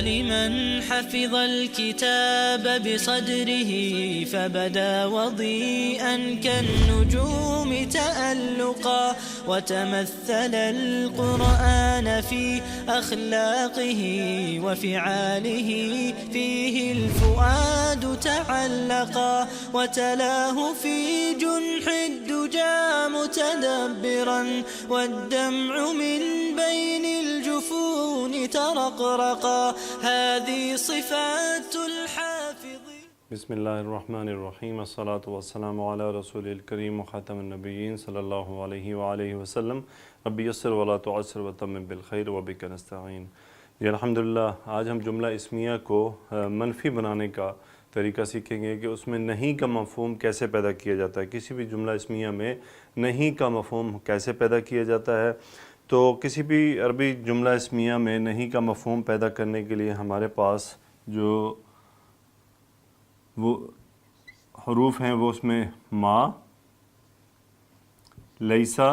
لمن حفظ الكتاب بصدره فبدا وضيئا كالنجوم تألقا وتمثل القرآن في أخلاقه وفعاله فيه الفؤاد تعلقا وتلاه في جنح الدجى متدبرا والدمع من بين الجفون ترقرقا هذه صفات الحافظ. بسم اللہ الرحمن الرحیم، الصلاة والسلام علی رسول الکریم وخاتم النبیین صلی اللہ علیہ وآلہ وسلم. ربی یسر ولا تعسر وتمم بالخیر وبک نستعین. الحمدللہ آج ہم جملہ اسمیہ کو منفی بنانے کا طریقہ سیکھیں گے کہ اس میں نہیں کا مفہوم کیسے پیدا کیا جاتا ہے. کسی بھی جملہ اسمیہ میں نہیں کا مفہوم کیسے پیدا کیا جاتا ہے. تو کسی بھی عربی جملہ اسمیہ میں نہیں کا مفہوم پیدا کرنے کے لیے ہمارے پاس جو وہ حروف ہیں وہ اس میں ما، لیسا،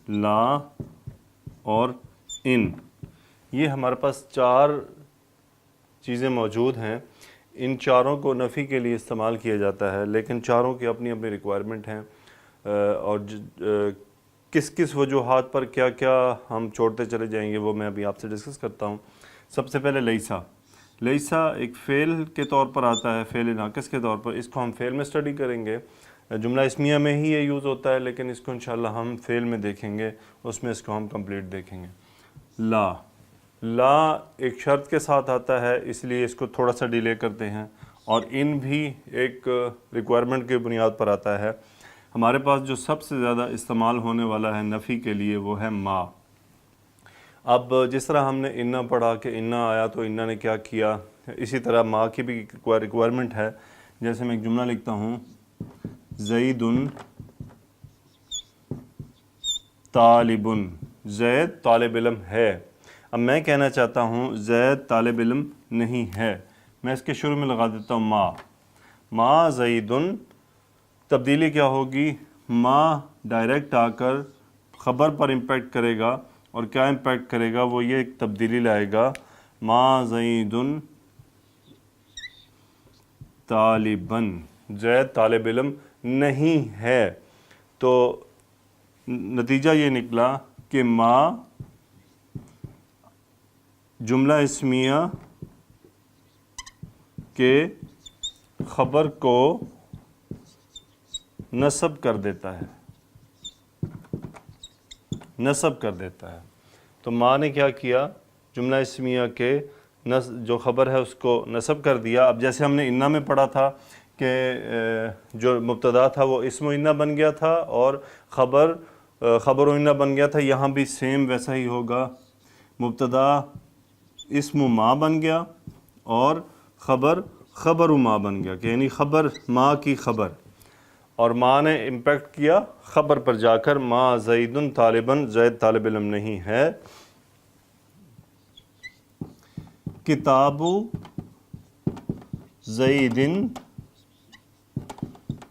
لا اور ان، یہ ہمارے پاس چار چیزیں موجود ہیں. ان چاروں کو نفی کے لیے استعمال کیا جاتا ہے، لیکن چاروں کی اپنی اپنی ریکوائرمنٹ ہیں اور کس کس وجوہات پر کیا کیا ہم چھوڑتے چلے جائیں گے وہ میں ابھی آپ سے ڈسکس کرتا ہوں. سب سے پہلے لیسا. لیسا ایک فعل کے طور پر آتا ہے، فعل ناقص کے طور پر. اس کو ہم فعل میں اسٹڈی کریں گے. جملہ اسمیہ میں ہی یہ یوز ہوتا ہے، لیکن اس کو انشاءاللہ ہم فعل میں دیکھیں گے، اس میں اس کو ہم کمپلیٹ دیکھیں گے. لا. لا ایک شرط کے ساتھ آتا ہے، اس لیے اس کو تھوڑا سا ڈیلے کرتے ہیں. اور ان بھی ایک ریکوائرمنٹ کی بنیاد پر آتا ہے. ہمارے پاس جو سب سے زیادہ استعمال ہونے والا ہے نفی کے لیے وہ ہے ما. اب جس طرح ہم نے انا پڑھا کہ انا آیا تو انا نے کیا کیا، اسی طرح ما کی بھی ریکوائرمنٹ ہے. جیسے میں ایک جملہ لکھتا ہوں، زید طالب، زید طالب علم ہے. اب میں کہنا چاہتا ہوں زید طالب علم نہیں ہے، میں اس کے شروع میں لگا دیتا ہوں ما. ما زید. تبدیلی کیا ہوگی؟ ما ڈائریکٹ آ کر خبر پر امپیکٹ کرے گا، اور کیا امپیکٹ کرے گا؟ وہ یہ ایک تبدیلی لائے گا، ما زید طالباً، زید طالب علم نہیں ہے. تو نتیجہ یہ نکلا کہ ما جملہ اسمیہ کے خبر کو نصب کر دیتا ہے، نصب کر دیتا ہے. تو ما نے کیا کیا؟ جملہ اسمیہ کے جو خبر ہے اس کو نصب کر دیا. اب جیسے ہم نے انا میں پڑھا تھا کہ جو مبتدا تھا وہ اسم و انا بن گیا تھا اور خبر و انا بن گیا تھا. یہاں بھی سیم ویسا ہی ہوگا. مبتدا اسم و ما بن گیا اور خبر و ما بن گیا، کہ یعنی خبر ما کی خبر، اور ما نے امپیکٹ کیا خبر پر جا کر، ما زید طالباً، زید طالب علم نہیں ہے. کتاب زید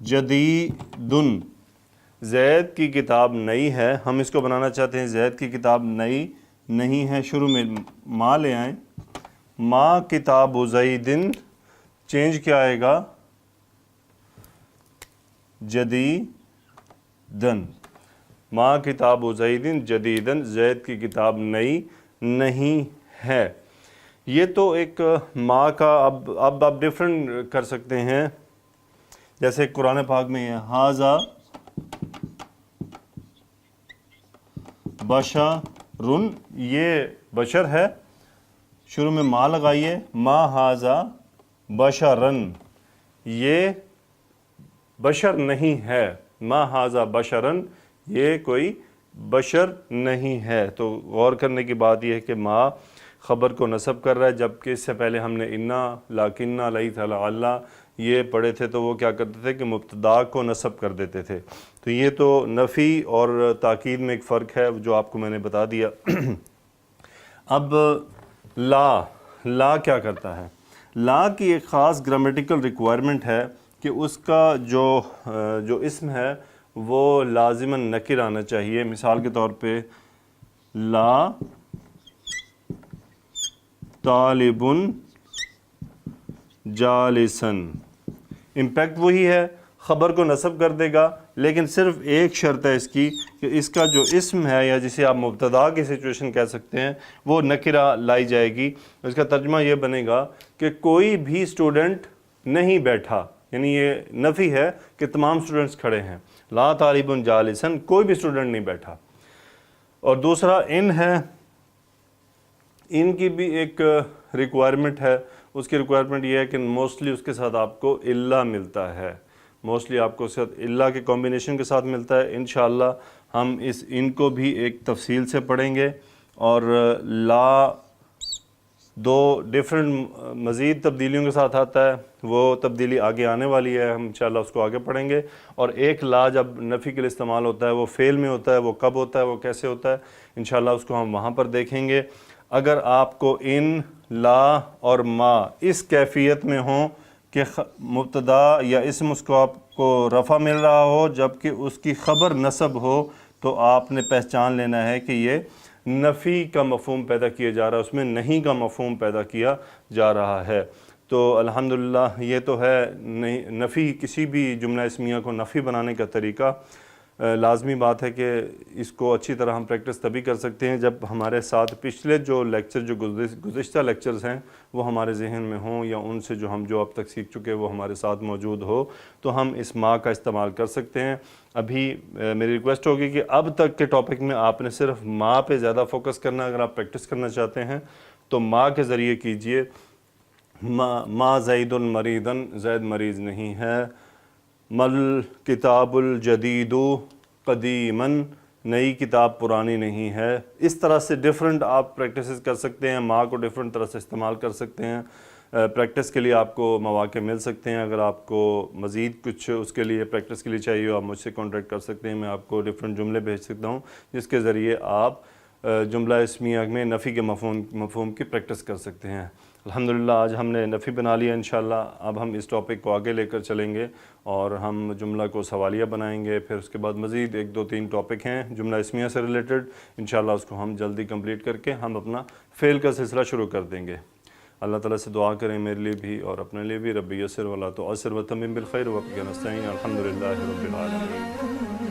جدید، زید کی کتاب نئی ہے. ہم اس کو بنانا چاہتے ہیں زید کی کتاب نئی نہیں ہے. شروع میں ما لے آئیں، ما کتاب زید، چینج کیا آئے گا؟ جدیدن. ما کتاب زید جدیدن، زید کی کتاب نئی نہیں ہے. یہ تو ایک ما کا اب آپ ڈیفرنٹ کر سکتے ہیں. جیسے قرآن پاک میں ہے ھذا بشرٌ، یہ بشر ہے. شروع میں ما لگائیے، ما ھذا بشرٌ، یہ بشر نہیں ہے. ما ھذا بشرٌ، یہ کوئی بشر نہیں ہے. تو غور کرنے کی بات یہ ہے کہ ما خبر کو نصب کر رہا ہے، جبکہ اس سے پہلے ہم نے انا، لاکنہ، لیت، لعل یہ پڑھے تھے تو وہ کیا کرتے تھے کہ مبتدا کو نصب کر دیتے تھے. تو یہ تو نفی اور تاکید میں ایک فرق ہے جو آپ کو میں نے بتا دیا. اب لا کیا کرتا ہے؟ لا کی ایک خاص گرامیٹیکل ریکوائرمنٹ ہے کہ اس کا جو اسم ہے وہ لازماً نکر آنا چاہیے. مثال کے طور پہ لا طالبٌ جالسن. امپیکٹ وہی ہے، خبر کو نصب کر دے گا، لیکن صرف ایک شرط ہے اس کی کہ اس کا جو اسم ہے یا جسے آپ مبتدا کی سچویشن کہہ سکتے ہیں وہ نکرہ لائی جائے گی. اس کا ترجمہ یہ بنے گا کہ کوئی بھی اسٹوڈنٹ نہیں بیٹھا، یعنی یہ نفی ہے کہ تمام اسٹوڈنٹس کھڑے ہیں. لا طالب جالسن، کوئی بھی اسٹوڈنٹ نہیں بیٹھا. اور دوسرا ان ہے، ان کی بھی ایک ریکوائرمنٹ ہے. اس کی ریکوائرمنٹ یہ ہے کہ موسٹلی اس کے ساتھ آپ کو الا ملتا ہے، موسٹلی آپ کو اس کے ساتھ الا کے کمبینیشن کے ساتھ ملتا ہے. انشاءاللہ ہم ان کو بھی ایک تفصیل سے پڑھیں گے. اور لا دو ڈیفرنٹ مزید تبدیلیوں کے ساتھ آتا ہے، وہ تبدیلی آگے آنے والی ہے، ہم انشاءاللہ اس کو آگے پڑھیں گے. اور ایک لا جب نفی کے لیے استعمال ہوتا ہے وہ فعل میں ہوتا ہے، وہ کب ہوتا ہے، وہ کیسے ہوتا ہے، انشاءاللہ اس کو ہم وہاں پر دیکھیں گے. اگر آپ کو ان، لا اور ما اس کیفیت میں ہوں کہ مبتدا یا اسم اس کو آپ کو رفع مل رہا ہو جبکہ اس کی خبر نصب ہو، تو آپ نے پہچان لینا ہے کہ یہ نفی کا مفہوم پیدا کیا جا رہا ہے، اس میں نہیں کا مفہوم پیدا کیا جا رہا ہے. تو الحمدللہ یہ تو ہے نفی، کسی بھی جملہ اسمیہ کو نفی بنانے کا طریقہ. لازمی بات ہے کہ اس کو اچھی طرح ہم پریکٹس تبھی کر سکتے ہیں جب ہمارے ساتھ پچھلے جو لیکچر، جو گزشتہ لیکچرز ہیں وہ ہمارے ذہن میں ہوں، یا ان سے جو ہم اب تک سیکھ چکے وہ ہمارے ساتھ موجود ہو، تو ہم اس ما کا استعمال کر سکتے ہیں. ابھی میری ریکویسٹ ہوگی کہ اب تک کے ٹاپک میں آپ نے صرف ما پہ زیادہ فوکس کرنا. اگر آپ پریکٹس کرنا چاہتے ہیں تو ما کے ذریعے کیجئے. ما زید مریضن، زید مریض نہیں ہے. مل کتاب الجدید قدیماً، نئی کتاب پرانی نہیں ہے. اس طرح سے ڈیفرنٹ آپ پریکٹسز کر سکتے ہیں، ما کو ڈیفرنٹ طرح سے استعمال کر سکتے ہیں. پریکٹس کے لیے آپ کو مواقع مل سکتے ہیں. اگر آپ کو مزید کچھ اس کے لیے پریکٹس کے لیے چاہیے ہو، آپ مجھ سے کانٹیکٹ کر سکتے ہیں. میں آپ کو ڈیفرنٹ جملے بھیج سکتا ہوں جس کے ذریعے آپ جملہ اسمیہ میں نفی کے مفہوم کی پریکٹس کر سکتے ہیں. الحمدللہ آج ہم نے نفی بنا لیا. انشاءاللہ اب ہم اس ٹاپک کو آگے لے کر چلیں گے اور ہم جملہ کو سوالیہ بنائیں گے. پھر اس کے بعد مزید 1 2 3 ٹاپک ہیں جملہ اسمیہ سے ریلیٹڈ، انشاءاللہ اس کو ہم جلدی کمپلیٹ کر کے ہم اپنا فعل کا سلسلہ شروع کر دیں گے. اللہ تعالیٰ سے دعا کریں میرے لیے بھی اور اپنے لیے بھی. ربی یسر ولا تعسر وتمم بالخیر وبک نستعین. الحمدللہ رب العالمین.